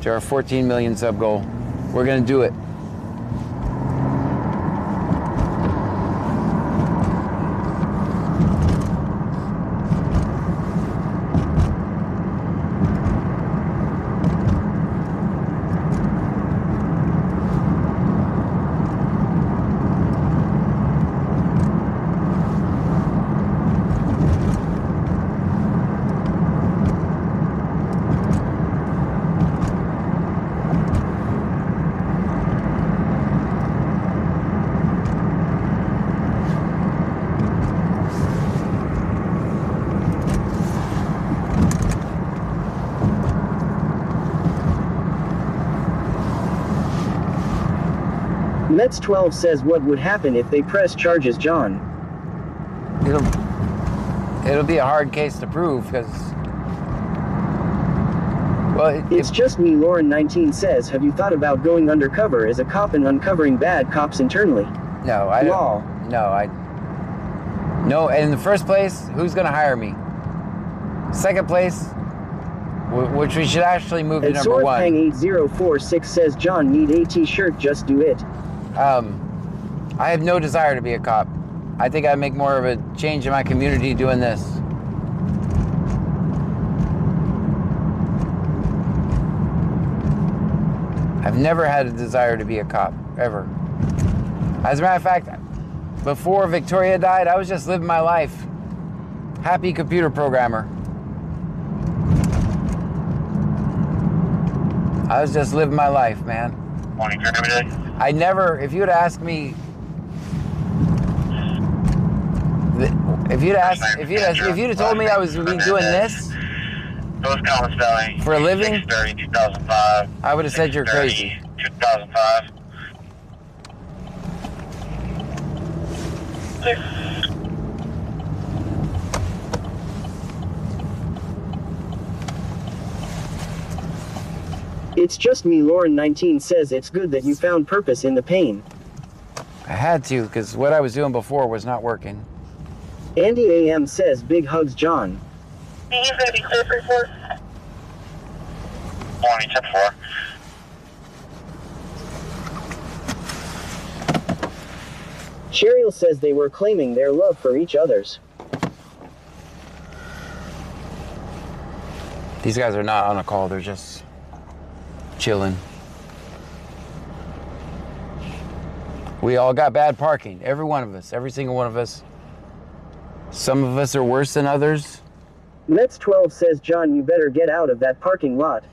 to our 14 million sub goal. We're gonna do it. Mets12 says what would happen if they press charges, John? It'll be a hard case to prove because, well, It's just me. Lauren19 says, have you thought about going undercover as a cop and uncovering bad cops internally? no, I Lol. don't. No, in the first place, who's going to hire me? Second place, which we should actually move to And number one. Swordpang8046 says, John, need a t-shirt, just do it. I have no desire to be a cop. I think I make more of a change in my community doing this. I've never had a desire to be a cop, ever. As a matter of fact, before Victoria died, I was just living my life. Happy computer programmer. I was just living my life, man. Morning, Germany. I never, if you had asked me, if you'd have told me I was going to be doing this North Collins Valley. for a living, 6:30, 2005. I would have said you're crazy. 2005. It's just me. Lauren19 says it's good that you found purpose in the pain. I had to, because what I was doing before was not working. Andy AM says big hugs, John. He's going to be clear for report. Morning, 10-4. Cheryl says they were claiming their love for each other's. These guys are not on a call, they're just chilling. We all got bad parking, every one of us, every single one of us. Some of us are worse than others. Mets12 says, John, you better get out of that parking lot.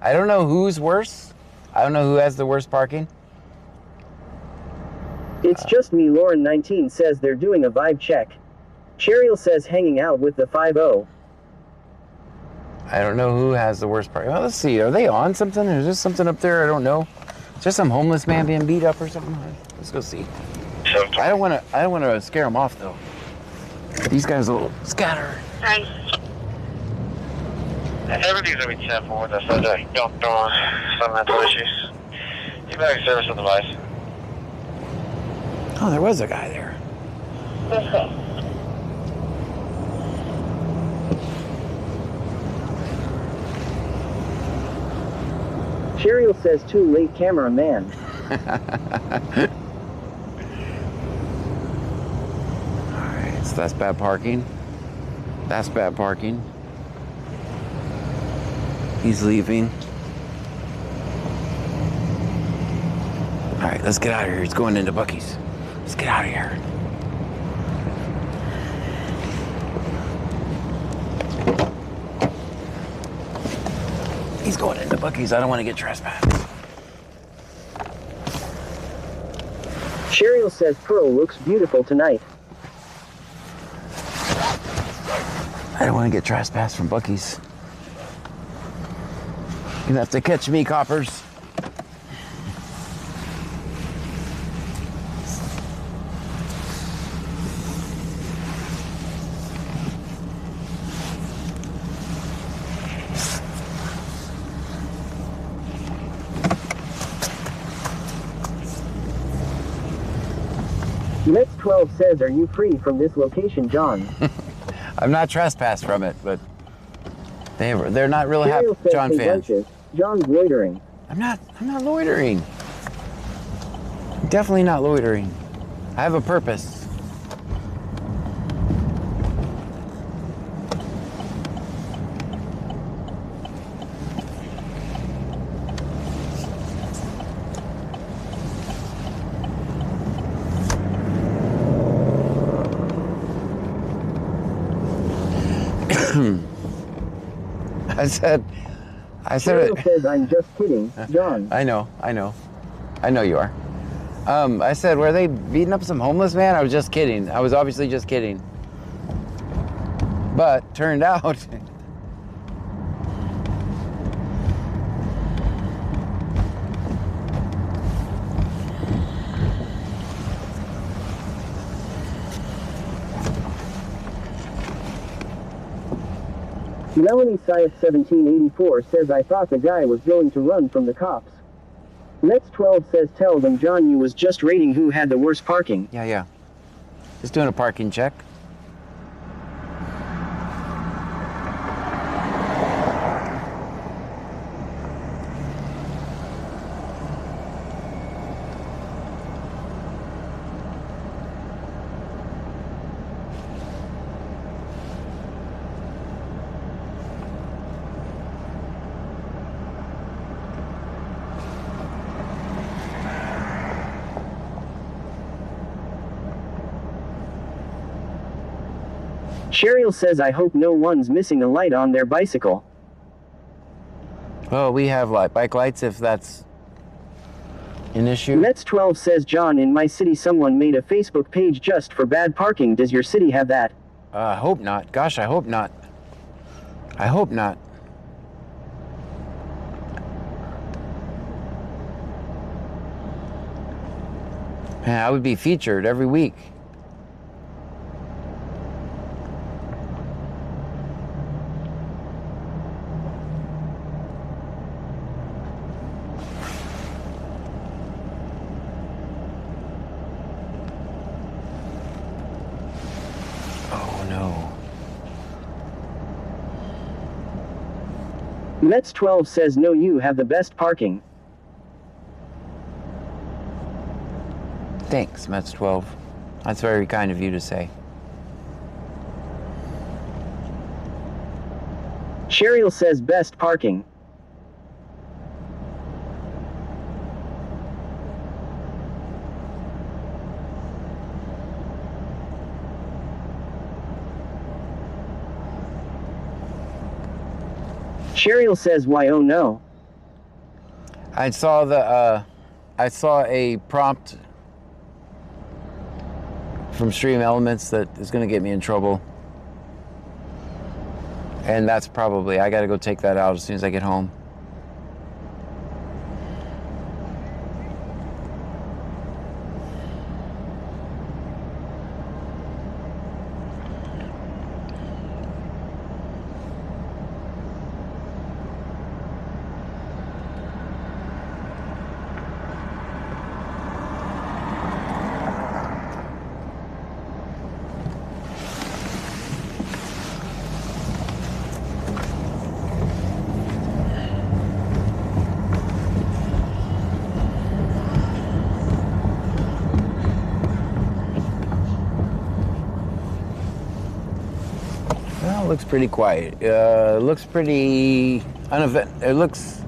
I don't know who's worse. I don't know who has the worst parking. It's just me. Lauren19 says they're doing a vibe check. Cheryl says hanging out with the 5-0. I don't know who has the worst parking. Well, let's see. Are they on something? Is there something up there? I don't know. Is there some homeless man being beat up or something? Let's go see. I don't want to scare them off though. These guys are a little scattered. Hi. Everything's going to be 10-4 with us. So don't throw on some mental issues. You better service the device. Oh, there was a guy there. Okay. Cheryl says too late, cameraman. Alright, so that's bad parking. That's bad parking. He's leaving. Alright, let's get out of here. He's going into Buc-ee's. Let's get out of here. He's going into Buc-ee's. I don't want to get trespassed. Cheryl says Pearl looks beautiful tonight. I don't want to get trespassed from Buc-ee's. You're gonna have to catch me, coppers. Mets12 says, are you free from this location, John? I'm not trespassed from it, but they're not really happy Cheryl says John hey, fans. bunches. John's loitering. I'm not loitering. I'm definitely not loitering. I have a purpose. I said Cheryl says, I'm just kidding, John. I know you are. I said, were they beating up some homeless man? I was just kidding. I was obviously just kidding. But turned out Melanie Syeth 1784 says I thought the guy was going to run from the cops. Mets 12 says tell them John you was just rating who had the worst parking. Yeah. Just doing a parking check. Cheryl says I hope no one's missing a light on their bicycle. Oh, we have bike lights if that's an issue. Mets 12 says John in my city someone made a Facebook page just for bad parking. Does your city have that? I hope not. Gosh, I hope not. I hope not. Man, I would be featured every week. Mets 12 says no you have the best parking. Thanks, Mets 12. That's very kind of you to say. Cheryl says best parking. Cheryl says why oh no. I saw a prompt from Stream Elements that is going to get me in trouble. And that's probably, I got to go take that out as soon as I get home. Looks pretty quiet. Looks pretty it looks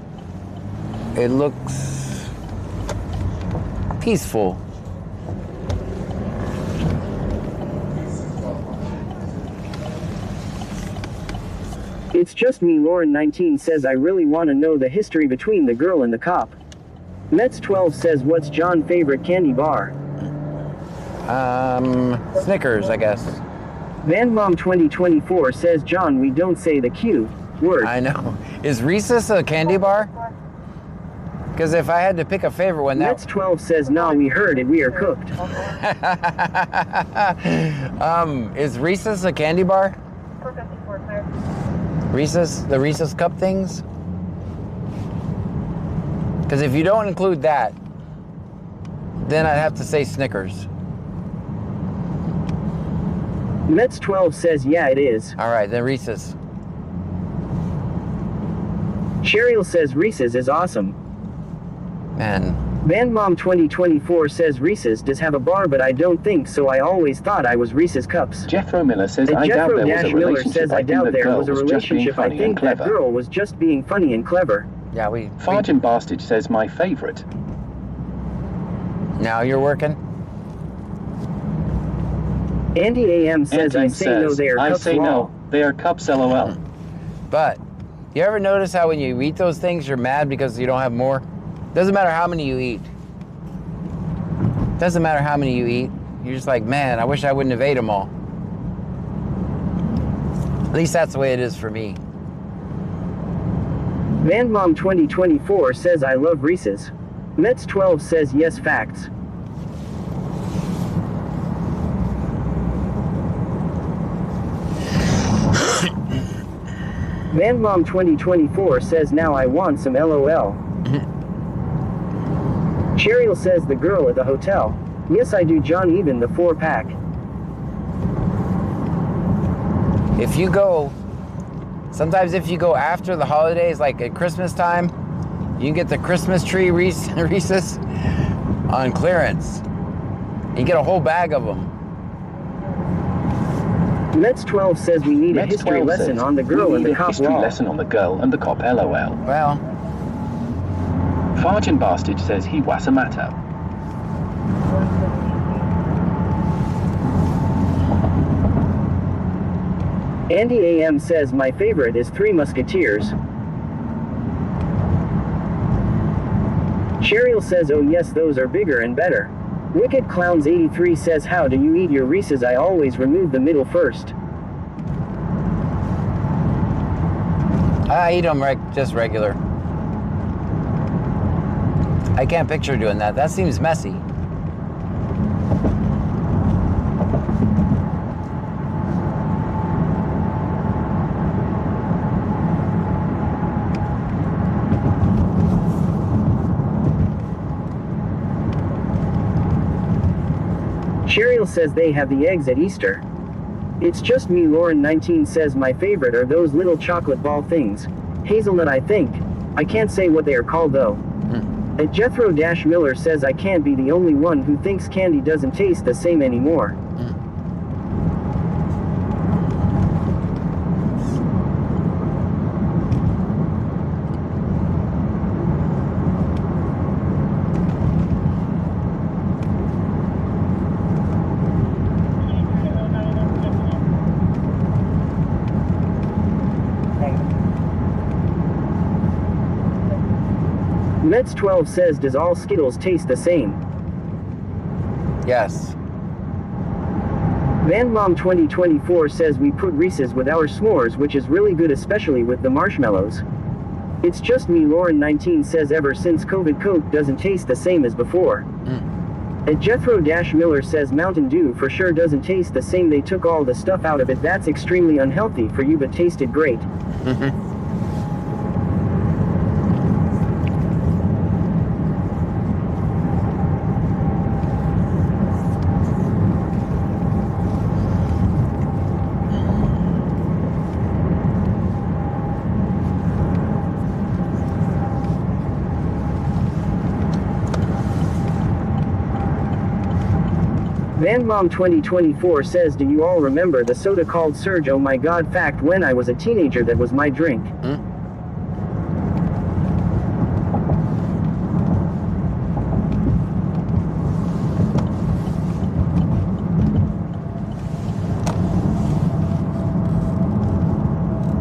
peaceful. It's just me. Lauren 19 says I really want to know the history between the girl and the cop. Mets 12 says what's John's favorite candy bar? Snickers, I guess. Van Mom 2024 says John we don't say the Q word. I know. Is Reese's a candy bar? Because if I had to pick a favorite one, Mets 12 says nah we heard it we are cooked. Is Reese's a candy bar? Reese's, the Reese's cup things? Because if you don't include that, then I'd have to say Snickers. Mets 12 says yeah it is. Alright, then Reese's. Cheryl says Reese's is awesome. Man. Van Mom 2024 says Reese's does have a bar but I don't think so. I always thought I was Reese's Cups. Jeffro Miller says I doubt there was a relationship. Says I doubt there was a relationship. I think that girl was just being funny and clever. Yeah, Fargin Bastard says my favorite. Now you're working? Andy AM says I say no they are cups. I say no, they are cups LOL. But you ever notice how when you eat those things you're mad because you don't have more? Doesn't matter how many you eat. Doesn't matter how many you eat. You're just like, man, I wish I wouldn't have ate them all. At least that's the way it is for me. Van Mom 2024 says I love Reese's. Mets 12 says yes facts. VanMom 2024 says now I want some LOL. Cheryl says the girl at the hotel. Yes I do John, even the 4-pack. If you go, sometimes if you go after the holidays, like at Christmas time, you can get the Christmas tree Reese's on clearance. You get a whole bag of them. Mets 12 says we need a history lesson on the girl and the cop history wall. lesson on the girl and the cop LOL. Well, Fargin Bastard says he wasamata. Andy AM says my favorite is Three Musketeers. Cheryl says oh yes those are bigger and better. Wicked Clowns 83 says how do you eat your Reese's? I always remove the middle first. I eat them just regular. I can't picture doing that. That seems messy. Cheryl says they have the eggs at Easter. It's just me. Lauren 19 says my favorite are those little chocolate ball things. Hazelnut I think. I can't say what they are called though. And Jethro Dash Miller says I can't be the only one who thinks candy doesn't taste the same anymore. Mets 12 says does all Skittles taste the same? Yes. VanMom 2024 says we put Reese's with our s'mores, which is really good, especially with the marshmallows. It's just me. Lauren 19 says ever since COVID Coke doesn't taste the same as before. And Jethro Dash Miller says Mountain Dew for sure doesn't taste the same. They took all the stuff out of it. That's extremely unhealthy for you but tasted great. VanMom 2024 says do you all remember the soda called Surge? Oh my god, fact, when I was a teenager that was my drink.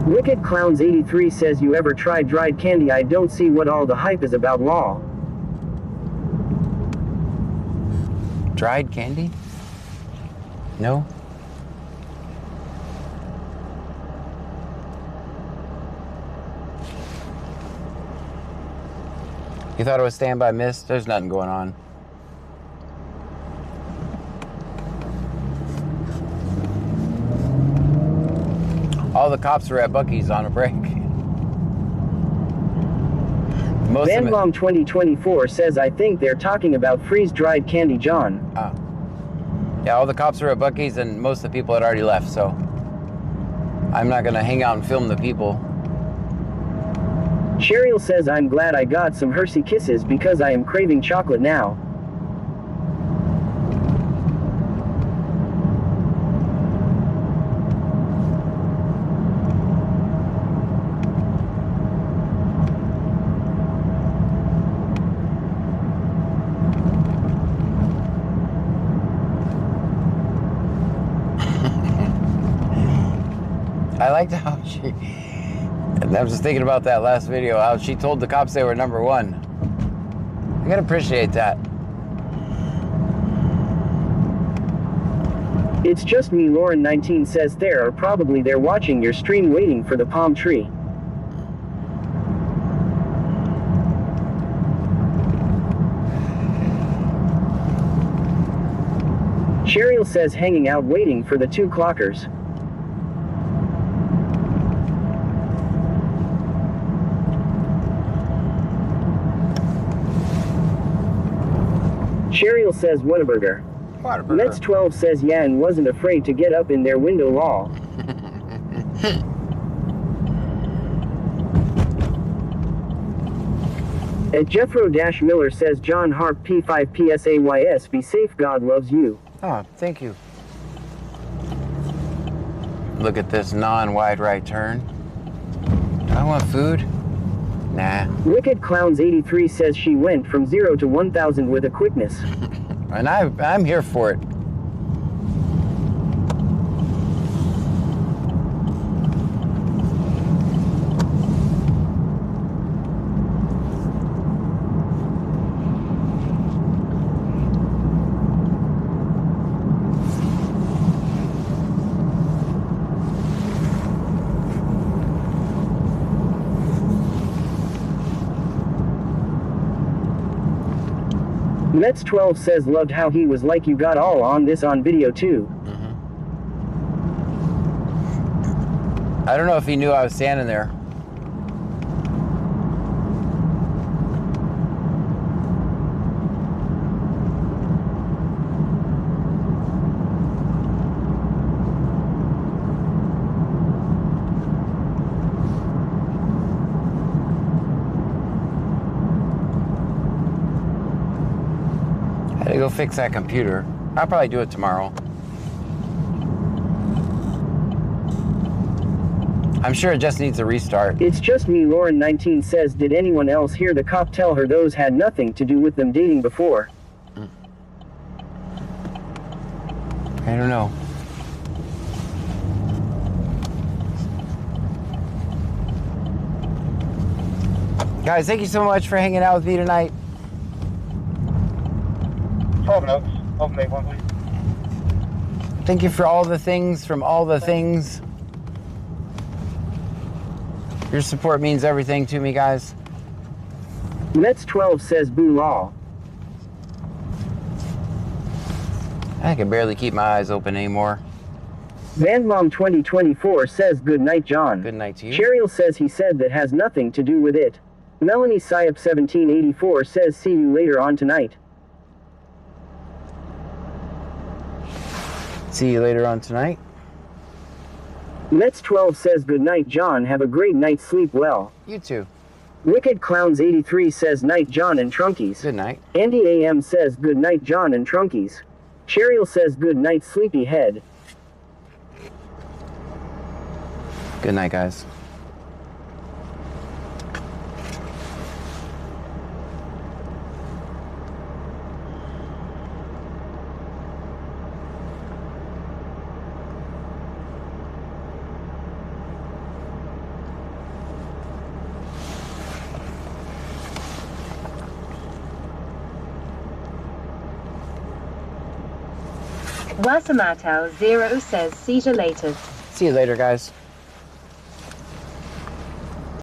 Wicked Clowns 83 says you ever tried dried candy? I don't see what all the hype is about, lol. Dried candy? No? You thought it was Stand By Miss? There's nothing going on. All the cops were at Buc-ee's on a break. VanMom 2024 says I think they're talking about freeze-dried candy, John. Yeah, all the cops were at Buc-ee's and most of the people had already left, so I'm not gonna hang out and film the people. Cheryl says I'm glad I got some Hershey Kisses because I am craving chocolate now. I liked how she, and I was just thinking about that last video, how she told the cops they were #1. I can appreciate that. It's just me. Lauren 19 says they're watching your stream waiting for the palm tree. Cheryl says hanging out waiting for the 2 clockers. Cheryl says Whataburger. Mets 12 says Yan wasn't afraid to get up in their window law. At Jeffro-Miller says John Harp P5 PSAYS be safe, God loves you. Oh, thank you. Look at this non-wide right turn. Do I want food? Nah. Wicked Clowns 83 says she went from 0 to 1,000 with a quickness. And I'm here for it. Mets 12 says loved how he was like you got all on this on video too. I don't know if he knew I was standing there. I had to go fix that computer. I'll probably do it tomorrow. I'm sure it just needs a restart. It's just me. Lauren 19 says, did anyone else hear the cop tell her those had nothing to do with them dating before? I don't know. Guys, thank you so much for hanging out with me tonight. 12 notes. Open make one, please. Thank you for all the things from all the things. Your support means everything to me, guys. Mets 12 says boo law. I can barely keep my eyes open anymore. Vanmom 2024 says good night, John. Good night to you. Cheryl says he said that has nothing to do with it. Melanie Syop 1784 says see you later on tonight. See you later on tonight. Mets 12 says good night, John. Have a great night. Sleep well. You too. Wicked Clowns 83 says night, John and Trunkies. Good night. Andy AM says good night, John and Trunkies. Cheryl says good night, sleepy head. Good night, guys. Wasamato 0 says see you later. See you later, guys.